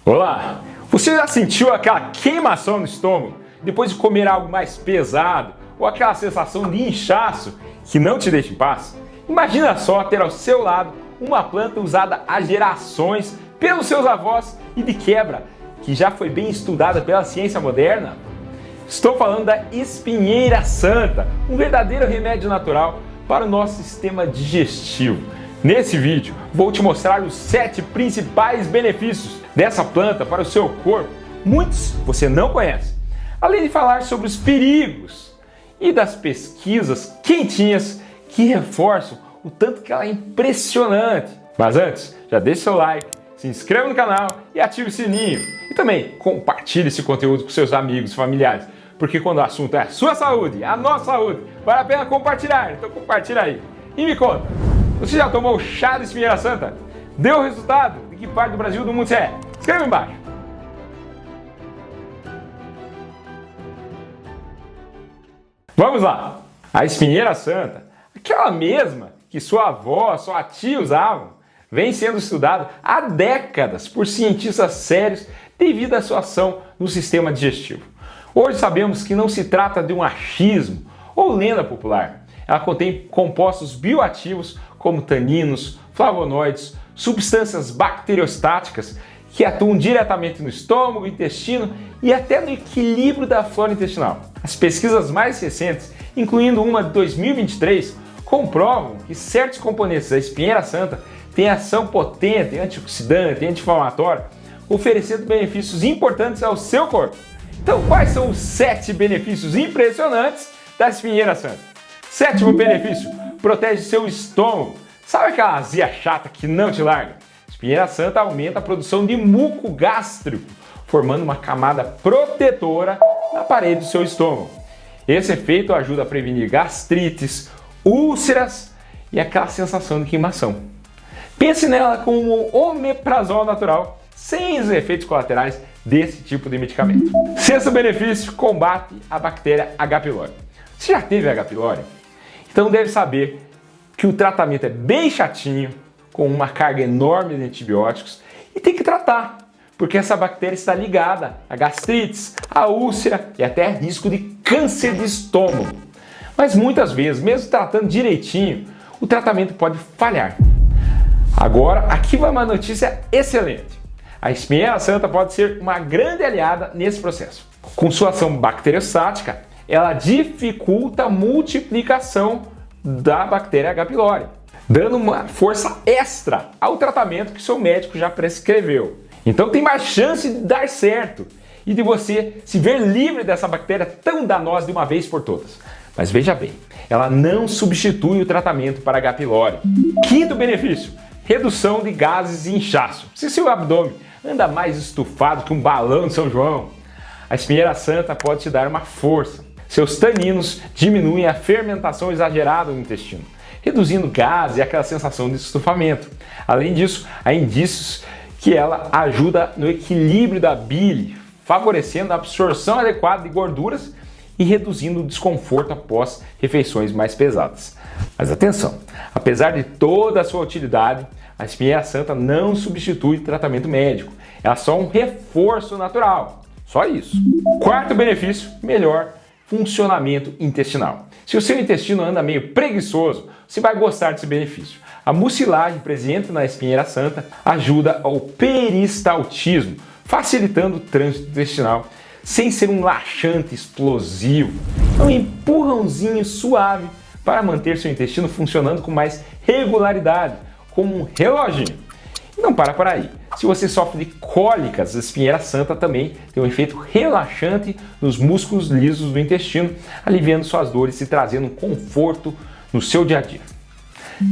Olá! Você já sentiu aquela queimação no estômago depois de comer algo mais pesado ou aquela sensação de inchaço que não te deixa em paz? Imagina só ter ao seu lado uma planta usada há gerações pelos seus avós e de quebra, que já foi bem estudada pela ciência moderna. Estou falando da espinheira santa, um verdadeiro remédio natural para o nosso sistema digestivo. Nesse vídeo, vou te mostrar os 7 principais benefícios dessa planta para o seu corpo. Muitos você não conhece. Além de falar sobre os perigos e das pesquisas quentinhas que reforçam o tanto que ela é impressionante. Mas antes, já deixe seu like, se inscreva no canal e ative o sininho. E também compartilhe esse conteúdo com seus amigos e familiares, porque quando o assunto é a sua saúde, a nossa saúde, vale a pena compartilhar. Então compartilha aí. E me conta, você já tomou o chá de espinheira santa? Deu o resultado? De que parte do Brasil ou do mundo você é? Escreve embaixo. Vamos lá! A espinheira santa, aquela mesma que sua avó, sua tia usavam, vem sendo estudada há décadas por cientistas sérios devido à sua ação no sistema digestivo. Hoje sabemos que não se trata de um achismo ou lenda popular. Ela contém compostos bioativos como taninos, flavonoides, substâncias bacteriostáticas que atuam diretamente no estômago, intestino e até no equilíbrio da flora intestinal. As pesquisas mais recentes, incluindo uma de 2023, comprovam que certos componentes da espinheira santa têm ação potente, antioxidante e anti-inflamatória, oferecendo benefícios importantes ao seu corpo. Então, quais são os 7 benefícios impressionantes da espinheira santa? Sétimo benefício, protege seu estômago. Sabe aquela azia chata que não te larga? Espinheira santa aumenta a produção de muco gástrico, formando uma camada protetora na parede do seu estômago. Esse efeito ajuda a prevenir gastrites, úlceras e aquela sensação de queimação. Pense nela como um omeprazol natural, sem os efeitos colaterais desse tipo de medicamento. Sexto benefício, combate a bactéria H. pylori. Você já teve H. pylori? Então deve saber que o tratamento é bem chatinho, com uma carga enorme de antibióticos, e tem que tratar, porque essa bactéria está ligada a gastrites, a úlcera e até risco de câncer de estômago. Mas muitas vezes, mesmo tratando direitinho, o tratamento pode falhar. Agora, aqui vai uma notícia excelente. A espinheira santa pode ser uma grande aliada nesse processo. Com sua ação bacteriostática, ela dificulta a multiplicação da bactéria H. pylori, dando uma força extra ao tratamento que seu médico já prescreveu. Então tem mais chance de dar certo e de você se ver livre dessa bactéria tão danosa de uma vez por todas. Mas veja bem, ela não substitui o tratamento para H. pylori. Quinto benefício, redução de gases e inchaço. Se seu abdômen anda mais estufado que um balão de São João, a espinheira santa pode te dar uma força. Seus taninos diminuem a fermentação exagerada no intestino, reduzindo gases e aquela sensação de estufamento. Além disso, há indícios que ela ajuda no equilíbrio da bile, favorecendo a absorção adequada de gorduras e reduzindo o desconforto após refeições mais pesadas. Mas atenção, apesar de toda a sua utilidade, a espinheira santa não substitui tratamento médico, ela é só um reforço natural, só isso. Quarto benefício, melhor funcionamento intestinal. Se o seu intestino anda meio preguiçoso, você vai gostar desse benefício. A mucilagem presente na espinheira santa ajuda ao peristaltismo, facilitando o trânsito intestinal, sem ser um laxante explosivo. É um empurrãozinho suave para manter seu intestino funcionando com mais regularidade, como um reloginho. E não para por aí. Se você sofre de cólicas, a espinheira santa também tem um efeito relaxante nos músculos lisos do intestino, aliviando suas dores e trazendo um conforto no seu dia a dia.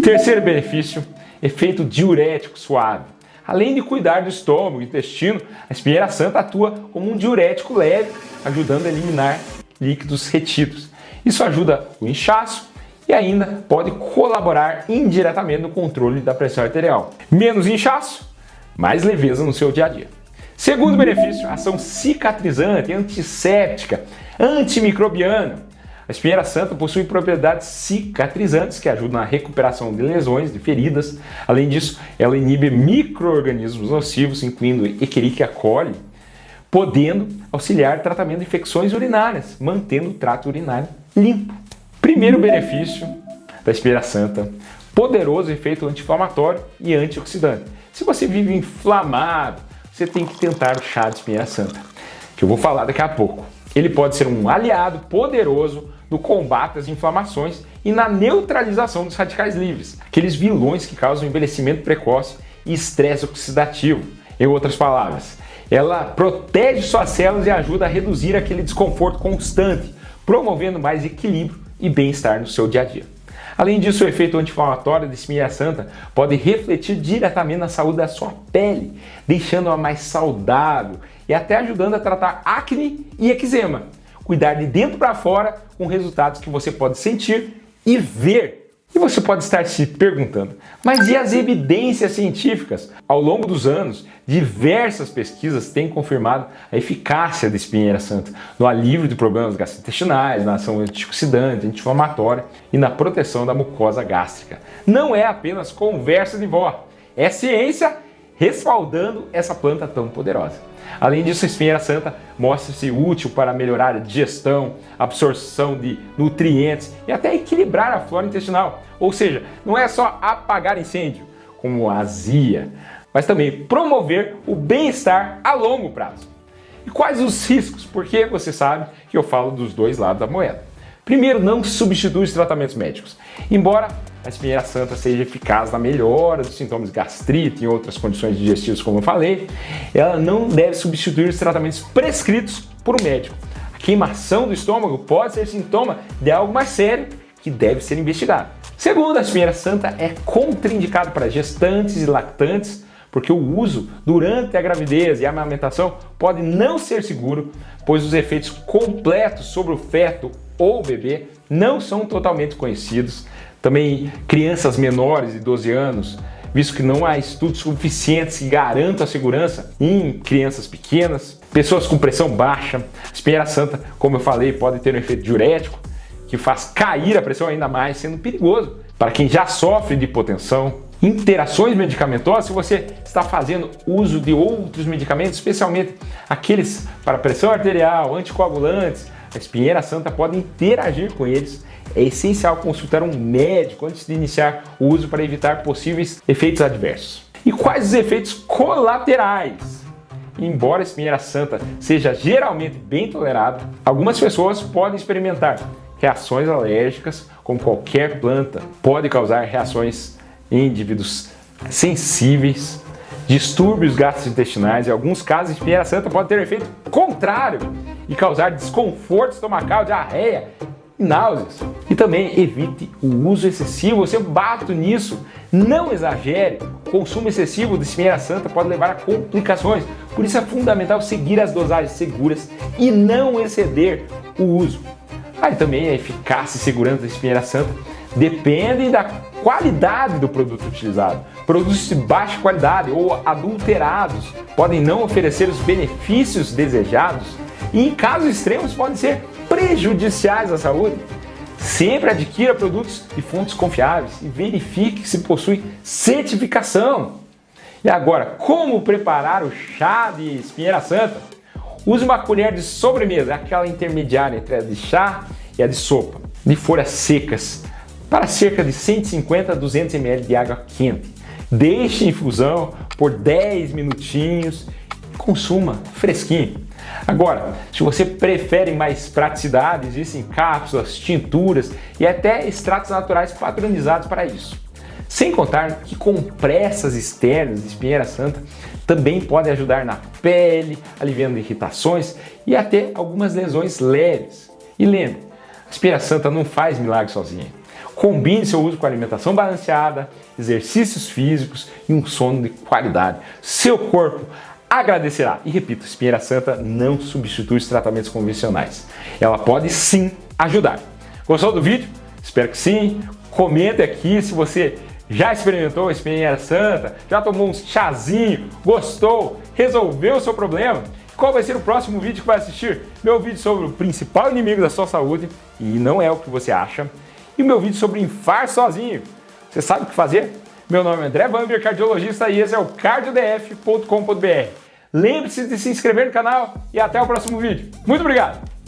Terceiro benefício, efeito diurético suave. Além de cuidar do estômago e intestino, a espinheira santa atua como um diurético leve, ajudando a eliminar líquidos retidos. Isso ajuda o inchaço e ainda pode colaborar indiretamente no controle da pressão arterial. Menos inchaço, mais leveza no seu dia a dia. Segundo benefício, ação cicatrizante, antisséptica, antimicrobiana. A espinheira santa possui propriedades cicatrizantes que ajudam na recuperação de lesões, de feridas. Além disso, ela inibe micro-organismos nocivos, incluindo Escherichia coli, podendo auxiliar no tratamento de infecções urinárias, mantendo o trato urinário limpo. Primeiro benefício da espinheira santa: poderoso efeito anti-inflamatório e antioxidante. Se você vive inflamado, você tem que tentar o chá de espinheira santa, que eu vou falar daqui a pouco. Ele pode ser um aliado poderoso no combate às inflamações e na neutralização dos radicais livres, aqueles vilões que causam envelhecimento precoce e estresse oxidativo. Em outras palavras, ela protege suas células e ajuda a reduzir aquele desconforto constante, promovendo mais equilíbrio e bem-estar no seu dia a dia. Além disso, o efeito anti-inflamatório da espinheira santa pode refletir diretamente na saúde da sua pele, deixando-a mais saudável e até ajudando a tratar acne e eczema. Cuidar de dentro para fora com resultados que você pode sentir e ver. E você pode estar se perguntando, mas e as evidências científicas? Ao longo dos anos, diversas pesquisas têm confirmado a eficácia da espinheira santa no alívio de problemas gastrointestinais, na ação antioxidante, anti-inflamatória e na proteção da mucosa gástrica. Não é apenas conversa de vó, é ciência respaldando essa planta tão poderosa. Além disso, a espinheira santa mostra-se útil para melhorar a digestão, absorção de nutrientes e até equilibrar a flora intestinal. Ou seja, não é só apagar incêndio, como a azia, mas também promover o bem-estar a longo prazo. E quais os riscos? Porque você sabe que eu falo dos dois lados da moeda. Primeiro, não substitui os tratamentos médicos. Embora a espinheira santa seja eficaz na melhora dos sintomas de gastrite e outras condições digestivas, como eu falei, ela não deve substituir os tratamentos prescritos por um médico. A queimação do estômago pode ser sintoma de algo mais sério que deve ser investigado. Segundo, a espinheira santa é contraindicada para gestantes e lactantes, porque o uso durante a gravidez e a amamentação pode não ser seguro, pois os efeitos completos sobre o feto ou o bebê não são totalmente conhecidos. Também crianças menores de 12 anos, visto que não há estudos suficientes que garantam a segurança em crianças pequenas. Pessoas com pressão baixa. A espinheira santa, como eu falei, pode ter um efeito diurético, que faz cair a pressão ainda mais, sendo perigoso para quem já sofre de hipotensão. Interações medicamentosas, se você está fazendo uso de outros medicamentos, especialmente aqueles para pressão arterial, anticoagulantes, a espinheira santa pode interagir com eles. É essencial consultar um médico antes de iniciar o uso para evitar possíveis efeitos adversos. E quais os efeitos colaterais? Embora a espinheira santa seja geralmente bem tolerada, algumas pessoas podem experimentar reações alérgicas, como qualquer planta. Pode causar reações em indivíduos sensíveis, distúrbios gastrointestinais. Em alguns casos, a espinheira santa pode ter um efeito contrário e causar desconforto estomacal, diarreia e náuseas. E também evite o uso excessivo, eu bato nisso, não exagere. O consumo excessivo de espinheira santa pode levar a complicações, por isso é fundamental seguir as dosagens seguras e não exceder o uso. Aí também a eficácia e segurança da espinheira santa dependem da qualidade do produto utilizado. Produtos de baixa qualidade ou adulterados podem não oferecer os benefícios desejados e, em casos extremos, podem ser prejudiciais à saúde. Sempre adquira produtos de fontes confiáveis e verifique se possui certificação. E agora, como preparar o chá de espinheira santa? Use uma colher de sobremesa, aquela intermediária entre a de chá e a de sopa, de folhas secas, para cerca de 150 a 200 ml de água quente. Deixe em infusão por 10 minutinhos e consuma fresquinho. Agora, se você prefere mais praticidade, existem cápsulas, tinturas e até extratos naturais padronizados para isso. Sem contar que compressas externas de espinheira santa também podem ajudar na pele, aliviando irritações e até algumas lesões leves. E lembre, a espinheira santa não faz milagre sozinha. Combine seu uso com alimentação balanceada, exercícios físicos e um sono de qualidade. Seu corpo agradecerá. E repito, a espinheira santa não substitui os tratamentos convencionais. Ela pode sim ajudar. Gostou do vídeo? Espero que sim. Comente aqui se você já experimentou a espinheira santa, já tomou um chazinho, gostou, resolveu o seu problema. qual vai ser o próximo vídeo que vai assistir? Meu vídeo sobre o principal inimigo da sua saúde, e não é o que você acha, e o meu vídeo sobre infarto sozinho. Você sabe o que fazer? Meu nome é André Bamber, cardiologista, e esse é o cardiodf.com.br. Lembre-se de se inscrever no canal e até o próximo vídeo. Muito obrigado!